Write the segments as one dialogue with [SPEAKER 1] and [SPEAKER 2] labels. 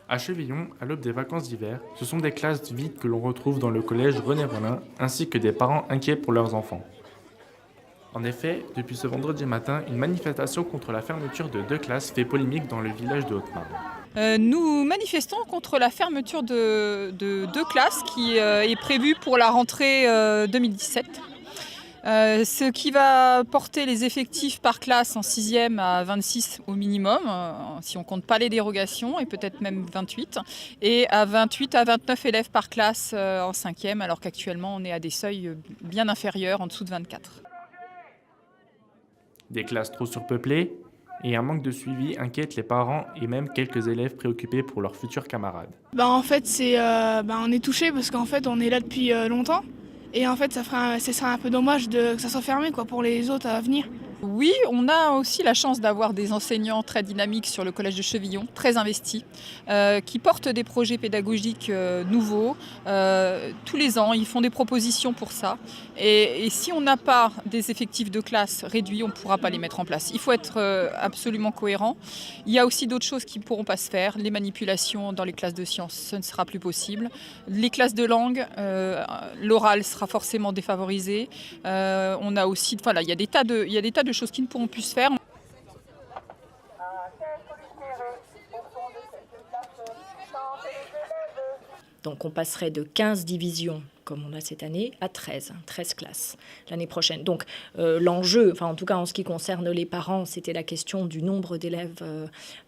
[SPEAKER 1] À Chevillon, à l'aube des vacances d'hiver, ce sont des classes vides que l'on retrouve dans le collège René Rollin, ainsi que des parents inquiets pour leurs enfants. En effet, depuis ce vendredi matin, une manifestation contre la fermeture de 2 classes fait polémique dans le village de Haute-Marne.
[SPEAKER 2] Nous manifestons contre la fermeture de 2 classes qui, est prévue pour la rentrée, 2017. Ce qui va porter les effectifs par classe en sixième à 26 au minimum, si on compte pas les dérogations et peut-être même 28 et à 28 à 29 élèves par classe, en cinquième alors qu'actuellement on est à des seuils, bien inférieurs, en dessous de 24.
[SPEAKER 1] Des classes trop surpeuplées et un manque de suivi inquiètent les parents et même quelques élèves préoccupés pour leurs futurs camarades.
[SPEAKER 3] On est touché parce qu'en fait on est là depuis longtemps et en fait ça serait un peu dommage que ça soit fermé quoi pour les autres à venir.
[SPEAKER 2] Oui, on a aussi la chance d'avoir des enseignants très dynamiques sur le collège de Chevillon, très investis, qui portent des projets pédagogiques nouveaux. Tous les ans, ils font des propositions pour ça. Et si on n'a pas des effectifs de classe réduits, on ne pourra pas les mettre en place. Il faut être absolument cohérent. Il y a aussi d'autres choses qui ne pourront pas se faire. Les manipulations dans les classes de sciences, ce ne sera plus possible. Les classes de langue, l'oral sera forcément défavorisé. On a aussi, voilà, il y a des tas de choses qui ne pourront plus se faire.
[SPEAKER 4] Donc on passerait de 15 divisions, comme on a cette année, à 13 classes l'année prochaine. Donc l'enjeu, enfin en tout cas en ce qui concerne les parents, c'était la question du nombre d'élèves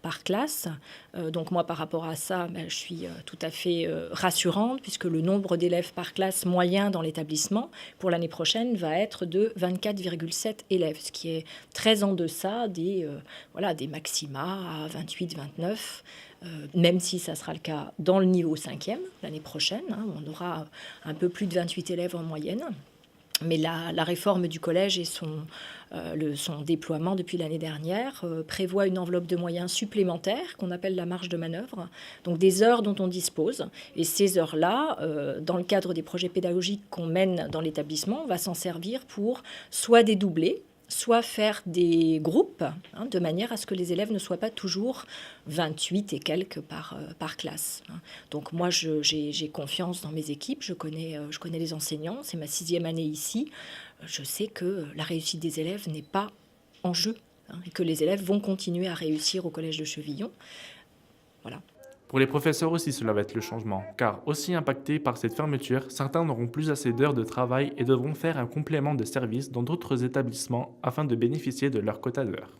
[SPEAKER 4] par classe. Donc moi par rapport à ça, je suis tout à fait rassurante puisque le nombre d'élèves par classe moyen dans l'établissement pour l'année prochaine va être de 24,7 élèves, ce qui est très en deçà des maxima à 28, 29. Même si ça sera le cas dans le niveau 5e l'année prochaine, on aura un peu plus de 28 élèves en moyenne. Mais la réforme du collège et son déploiement depuis l'année dernière prévoit une enveloppe de moyens supplémentaires qu'on appelle la marge de manœuvre, donc des heures dont on dispose. Et ces heures-là, dans le cadre des projets pédagogiques qu'on mène dans l'établissement, on va s'en servir pour soit dédoubler, soit faire des groupes, de manière à ce que les élèves ne soient pas toujours 28 et quelques par classe. Donc moi, j'ai confiance dans mes équipes, je connais les enseignants, c'est ma 6e année ici. Je sais que la réussite des élèves n'est pas en jeu, et que les élèves vont continuer à réussir au collège de Chevillon. Voilà.
[SPEAKER 1] Pour les professeurs aussi, cela va être le changement, car aussi impactés par cette fermeture, certains n'auront plus assez d'heures de travail et devront faire un complément de service dans d'autres établissements afin de bénéficier de leur quota d'heures.